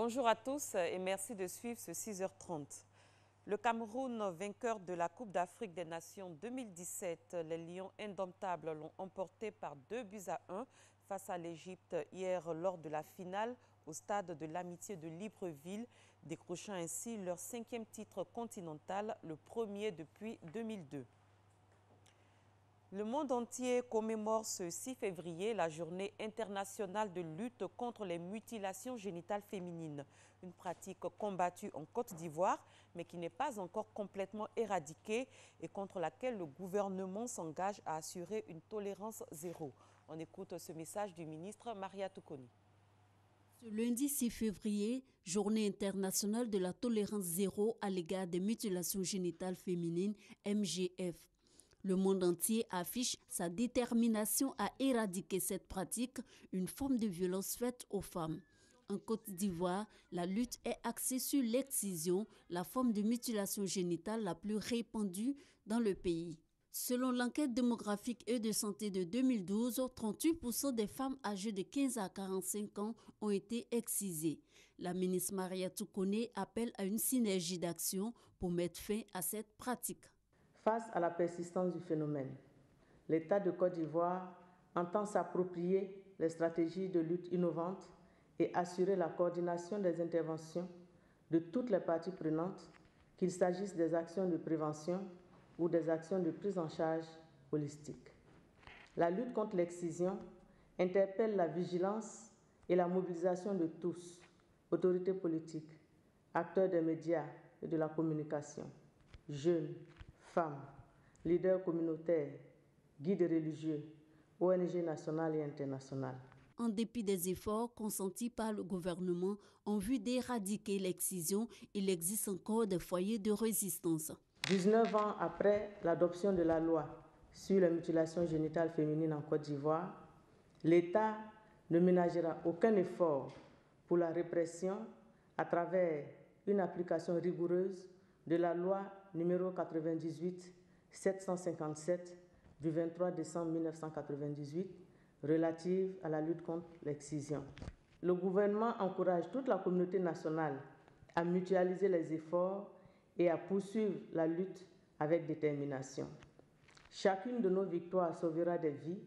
Bonjour à tous et merci de suivre ce 6h30. Le Cameroun, vainqueur de la Coupe d'Afrique des Nations 2017, les Lions indomptables l'ont emporté par 2-1 face à l'Égypte hier lors de la finale au stade de l'Amitié de Libreville, décrochant ainsi leur 5e titre continental, le premier depuis 2002. Le monde entier commémore ce 6 février la journée internationale de lutte contre les mutilations génitales féminines, une pratique combattue en Côte d'Ivoire, mais qui n'est pas encore complètement éradiquée et contre laquelle le gouvernement s'engage à assurer une tolérance zéro. On écoute ce message du ministre Maria Toukoni. Ce lundi 6 février, journée internationale de la tolérance zéro à l'égard des mutilations génitales féminines, MGF. Le monde entier affiche sa détermination à éradiquer cette pratique, une forme de violence faite aux femmes. En Côte d'Ivoire, la lutte est axée sur l'excision, la forme de mutilation génitale la plus répandue dans le pays. Selon l'enquête démographique et de santé de 2012, 38% des femmes âgées de 15 à 45 ans ont été excisées. La ministre Maria Toukoni appelle à une synergie d'action pour mettre fin à cette pratique. Face à la persistance du phénomène, l'État de Côte d'Ivoire entend s'approprier les stratégies de lutte innovantes et assurer la coordination des interventions de toutes les parties prenantes, qu'il s'agisse des actions de prévention ou des actions de prise en charge holistique. La lutte contre l'excision interpelle la vigilance et la mobilisation de tous, autorités politiques, acteurs des médias et de la communication, jeunes, femmes, leaders communautaires, guides religieux, ONG nationales et internationales. En dépit des efforts consentis par le gouvernement en vue d'éradiquer l'excision, il existe encore des foyers de résistance. 19 ans après l'adoption de la loi sur les mutilations génitales féminines en Côte d'Ivoire, l'État ne ménagera aucun effort pour la répression à travers une application rigoureuse de la loi numéro 98-757 du 23 décembre 1998 relative à la lutte contre l'excision. Le gouvernement encourage toute la communauté nationale à mutualiser les efforts et à poursuivre la lutte avec détermination. Chacune de nos victoires sauvera des vies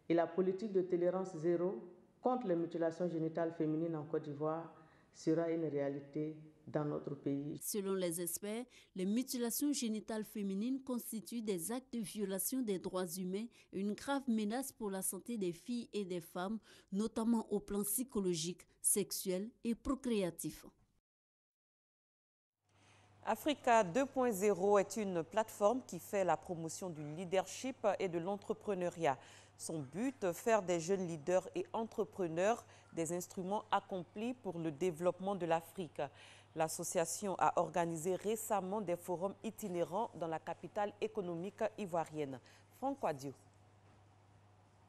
et la politique de tolérance zéro contre les mutilations génitales féminines en Côte d'Ivoire sera une réalité dans notre pays. Selon les experts, les mutilations génitales féminines constituent des actes de violation des droits humains et une grave menace pour la santé des filles et des femmes, notamment au plan psychologique, sexuel et procréatif. Africa 2.0 est une plateforme qui fait la promotion du leadership et de l'entrepreneuriat. Son but, faire des jeunes leaders et entrepreneurs des instruments accomplis pour le développement de l'Afrique. L'association a organisé récemment des forums itinérants dans la capitale économique ivoirienne. Franck Quadio.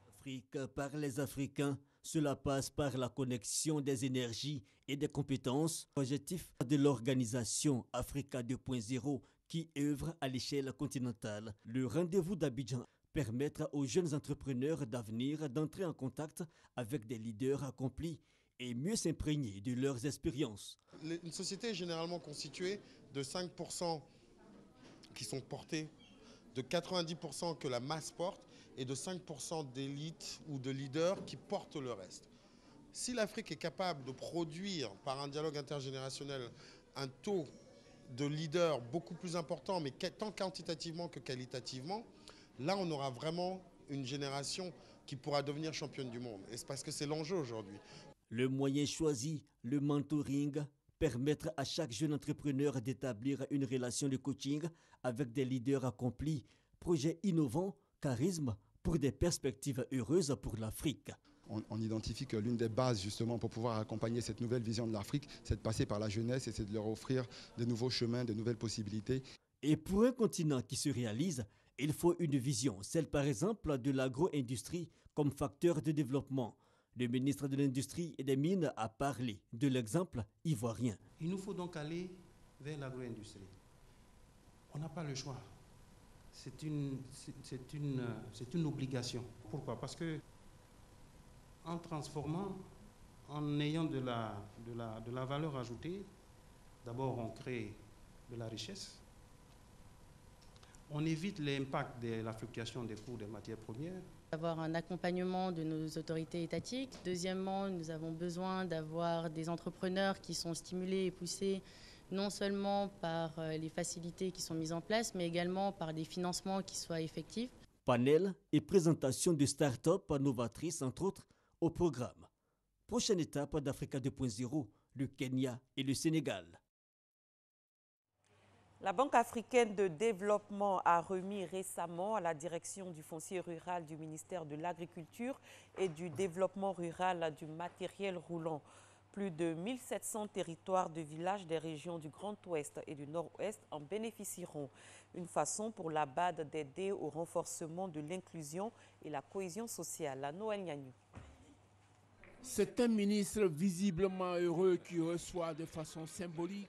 L'Afrique par les Africains, cela passe par la connexion des énergies et des compétences. L'objectif de l'organisation Africa 2.0 qui œuvre à l'échelle continentale. Le rendez-vous d'Abidjan permettra aux jeunes entrepreneurs d'avenir d'entrer en contact avec des leaders accomplis et mieux s'imprégner de leurs expériences. Une société est généralement constituée de 5% qui sont portés, de 90% que la masse porte et de 5% d'élites ou de leaders qui portent le reste. Si l'Afrique est capable de produire par un dialogue intergénérationnel un taux de leaders beaucoup plus important, mais tant quantitativement que qualitativement, là on aura vraiment une génération qui pourra devenir championne du monde. Et c'est parce que c'est l'enjeu aujourd'hui. Le moyen choisi, le mentoring, permettre à chaque jeune entrepreneur d'établir une relation de coaching avec des leaders accomplis, projets innovants, charisme pour des perspectives heureuses pour l'Afrique. On identifie que l'une des bases justement pour pouvoir accompagner cette nouvelle vision de l'Afrique, c'est de passer par la jeunesse et c'est de leur offrir de nouveaux chemins, de nouvelles possibilités. Et pour un continent qui se réalise, il faut une vision, celle par exemple de l'agro-industrie comme facteur de développement. Le ministre de l'Industrie et des Mines a parlé de l'exemple ivoirien. Il nous faut donc aller vers l'agro-industrie. On n'a pas le choix. C'est une obligation. Pourquoi? Parce que en transformant, En ayant de la valeur ajoutée, d'abord on crée de la richesse, on évite l'impact de la fluctuation des cours des matières premières. Avoir un accompagnement de nos autorités étatiques. Deuxièmement, nous avons besoin d'avoir des entrepreneurs qui sont stimulés et poussés non seulement par les facilités qui sont mises en place, mais également par des financements qui soient effectifs. Panel et présentation de start-up novatrices, entre autres, au programme. Prochaine étape d'Africa 2.0, le Kenya et le Sénégal. La Banque africaine de développement a remis récemment à la direction du foncier rural du ministère de l'Agriculture et du Développement rural du matériel roulant. Plus de 1700 territoires de villages des régions du Grand Ouest et du Nord-Ouest en bénéficieront. Une façon pour la BAD d'aider au renforcement de l'inclusion et la cohésion sociale. Noël Nyagnou. C'est un ministre visiblement heureux qui reçoit de façon symbolique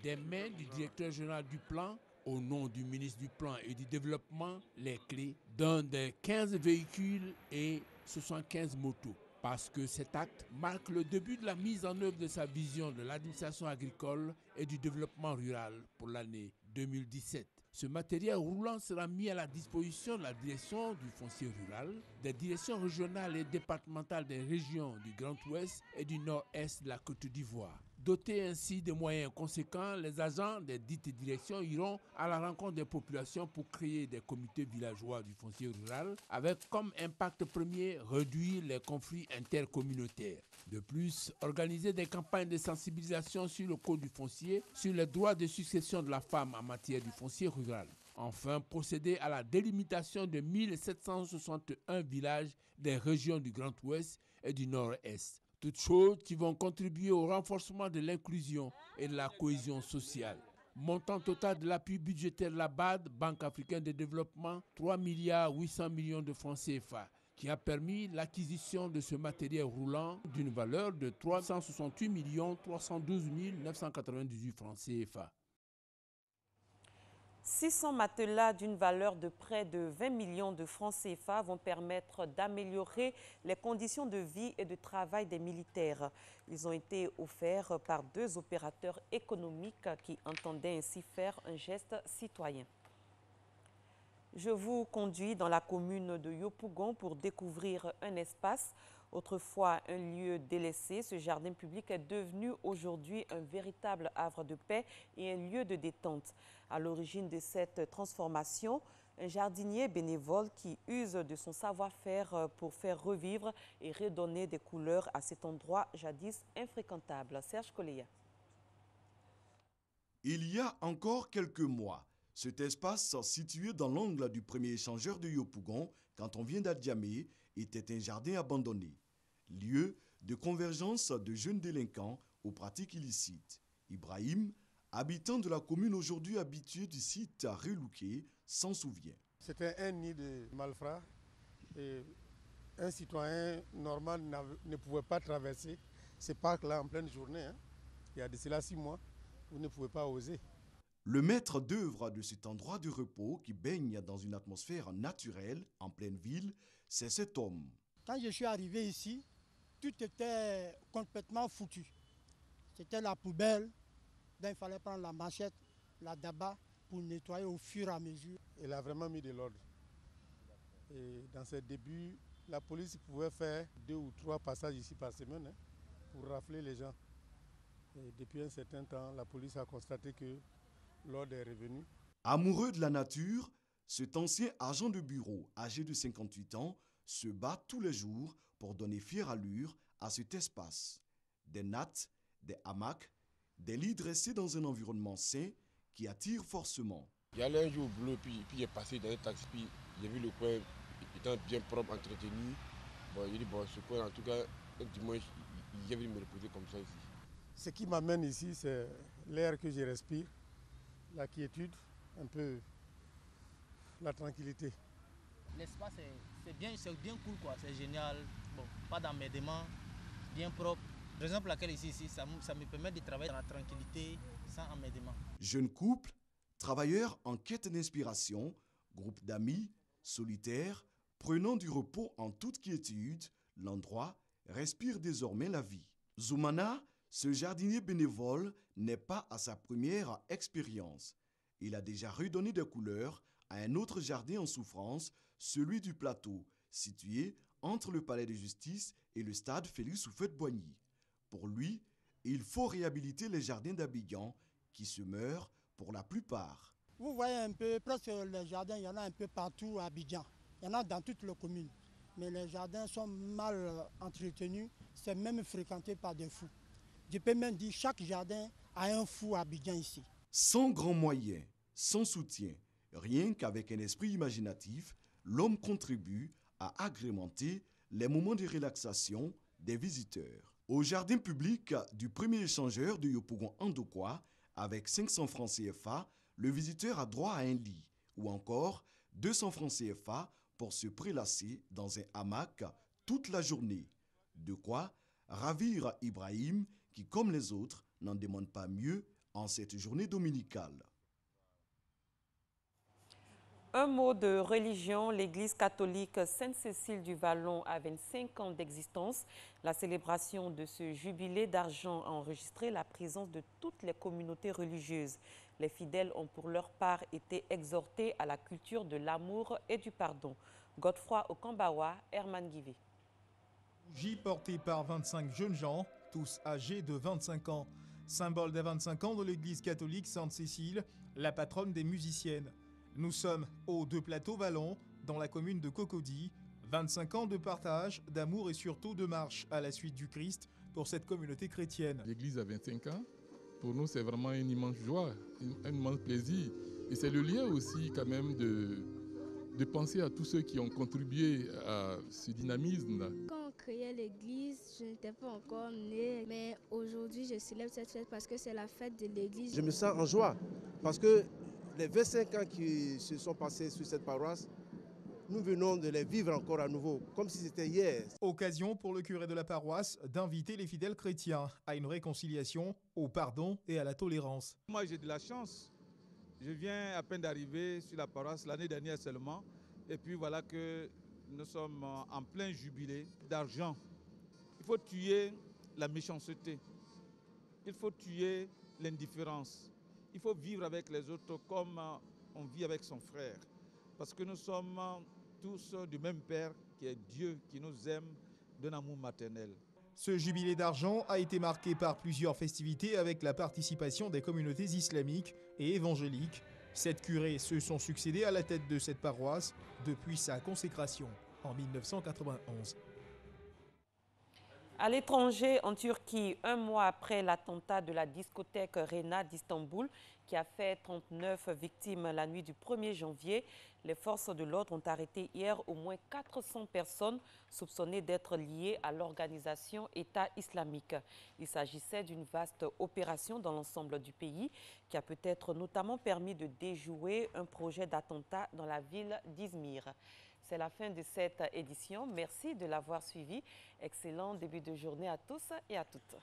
des mains du directeur général du plan, au nom du ministre du Plan et du Développement, les clés d'un des 15 véhicules et 75 motos. Parce que cet acte marque le début de la mise en œuvre de sa vision de l'administration agricole et du développement rural pour l'année 2017. Ce matériel roulant sera mis à la disposition de la direction du foncier rural, des directions régionales et départementales des régions du Grand Ouest et du Nord-Est de la Côte d'Ivoire. Dotés ainsi de moyens conséquents, les agents des dites directions iront à la rencontre des populations pour créer des comités villageois du foncier rural avec comme impact premier réduire les conflits intercommunautaires. De plus, organiser des campagnes de sensibilisation sur le code du foncier, sur les droits de succession de la femme en matière du foncier rural. Enfin, procéder à la délimitation de 1761 villages des régions du Grand Ouest et du Nord-Est. Toutes choses qui vont contribuer au renforcement de l'inclusion et de la cohésion sociale. Montant total de l'appui budgétaire de la BAD, Banque africaine de développement, 3,8 milliards de francs CFA, qui a permis l'acquisition de ce matériel roulant d'une valeur de 368 312 998 francs CFA. 600 matelas d'une valeur de près de 20 millions de francs CFA vont permettre d'améliorer les conditions de vie et de travail des militaires. Ils ont été offerts par 2 opérateurs économiques qui entendaient ainsi faire un geste citoyen. Je vous conduis dans la commune de Yopougon pour découvrir un espace. Autrefois un lieu délaissé, ce jardin public est devenu aujourd'hui un véritable havre de paix et un lieu de détente. À l'origine de cette transformation, un jardinier bénévole qui use de son savoir-faire pour faire revivre et redonner des couleurs à cet endroit jadis infréquentable. Serge Koleya. Il y a encore quelques mois, cet espace situé dans l'angle du premier échangeur de Yopougon, quand on vient d'Adjamé, était un jardin abandonné, lieu de convergence de jeunes délinquants aux pratiques illicites. Ibrahim, habitant de la commune aujourd'hui habitué du site à Relouqué, s'en souvient. C'était un nid de malfrats et un citoyen normal ne pouvait pas traverser ces parcs-là en pleine journée. Il y a de cela 6 mois, vous ne pouvez pas oser. Le maître d'œuvre de cet endroit de repos qui baigne dans une atmosphère naturelle en pleine ville, c'est cet homme. Quand je suis arrivé ici, tout était complètement foutu. C'était la poubelle, donc il fallait prendre la machette, la daba pour nettoyer au fur et à mesure. Il a vraiment mis de l'ordre. Et dans ses débuts, la police pouvait faire 2 ou 3 passages ici par semaine pour rafler les gens. Et depuis un certain temps, la police a constaté que l'ordre est revenu. Amoureux de la nature, cet ancien agent de bureau, âgé de 58 ans, se bat tous les jours pour donner fière allure à cet espace. Des nattes, des hamacs, des lits dressés dans un environnement sain qui attire forcément. Il y a un jour bleu, puis j'ai passé dans un taxi, puis j'ai vu le coin étant bien propre, entretenu. Bon, j'ai dit, bon, ce coin, en tout cas, un dimanche, j'ai vu me reposer comme ça ici. Ce qui m'amène ici, c'est l'air que je respire, la quiétude, un peu la tranquillité. L'espace, c'est bien cool, quoi. C'est génial. Bon, pas d'emmerdement, bien propre. Raison pour laquelle ici ça me permet de travailler dans la tranquillité, sans emmerdement. Jeune couple, travailleurs en quête d'inspiration, groupe d'amis, solitaires, prenant du repos en toute quiétude, l'endroit respire désormais la vie. Zoumana, ce jardinier bénévole, n'est pas à sa première expérience. Il a déjà redonné des couleurs à un autre jardin en souffrance, celui du plateau, situé entre le palais de justice et le stade Félix Houphouët-Boigny. Pour lui, il faut réhabiliter les jardins d'Abidjan qui se meurent pour la plupart. Vous voyez un peu, presque les jardins, il y en a un peu partout à Abidjan. Il y en a dans toutes les communes. Mais les jardins sont mal entretenus, c'est même fréquenté par des fous. Je peux même dire que chaque jardin a un fou à Abidjan ici. Sans grands moyens, sans soutien, rien qu'avec un esprit imaginatif, l'homme contribue à agrémenter les moments de relaxation des visiteurs. Au jardin public du premier échangeur de Yopougon Andokwa, avec 500 francs CFA, le visiteur a droit à un lit, ou encore 200 francs CFA pour se prélasser dans un hamac toute la journée. De quoi ravir Ibrahim, qui comme les autres n'en demande pas mieux en cette journée dominicale. Un mot de religion, l'Église catholique Sainte-Cécile du Vallon a 25 ans d'existence. La célébration de ce jubilé d'argent a enregistré la présence de toutes les communautés religieuses. Les fidèles ont pour leur part été exhortés à la culture de l'amour et du pardon. Godefroy Okambawa, Herman Guivé. Bougie portée par 25 jeunes gens, tous âgés de 25 ans. Symbole des 25 ans de l'Église catholique Sainte-Cécile, la patronne des musiciennes. Nous sommes au Deux Plateaux Vallon, dans la commune de Cocody. 25 ans de partage, d'amour et surtout de marche à la suite du Christ pour cette communauté chrétienne. L'Église a 25 ans. Pour nous, c'est vraiment une immense joie, un immense plaisir. Et c'est le lien aussi quand même de penser à tous ceux qui ont contribué à ce dynamisme. Quand on créait l'église, je n'étais pas encore née, mais aujourd'hui je célèbre cette fête parce que c'est la fête de l'église. Je me sens en joie parce que les 25 ans qui se sont passés sur cette paroisse, nous venons de les vivre encore à nouveau, comme si c'était hier. Occasion pour le curé de la paroisse d'inviter les fidèles chrétiens à une réconciliation, au pardon et à la tolérance. Moi j'ai de la chance. Je viens à peine d'arriver sur la paroisse l'année dernière seulement. Et puis voilà que nous sommes en plein jubilé d'argent. Il faut tuer la méchanceté. Il faut tuer l'indifférence. Il faut vivre avec les autres comme on vit avec son frère. Parce que nous sommes tous du même Père qui est Dieu, qui nous aime d'un amour maternel. Ce jubilé d'argent a été marqué par plusieurs festivités avec la participation des communautés islamiques et évangéliques. 7 curés se sont succédés à la tête de cette paroisse depuis sa consécration en 1991. À l'étranger, en Turquie, un mois après l'attentat de la discothèque Rena d'Istanbul, qui a fait 39 victimes la nuit du 1er janvier, les forces de l'ordre ont arrêté hier au moins 400 personnes soupçonnées d'être liées à l'organisation État islamique. Il s'agissait d'une vaste opération dans l'ensemble du pays qui a peut-être notamment permis de déjouer un projet d'attentat dans la ville d'Izmir. C'est la fin de cette édition. Merci de l'avoir suivi. Excellent début de journée à tous et à toutes.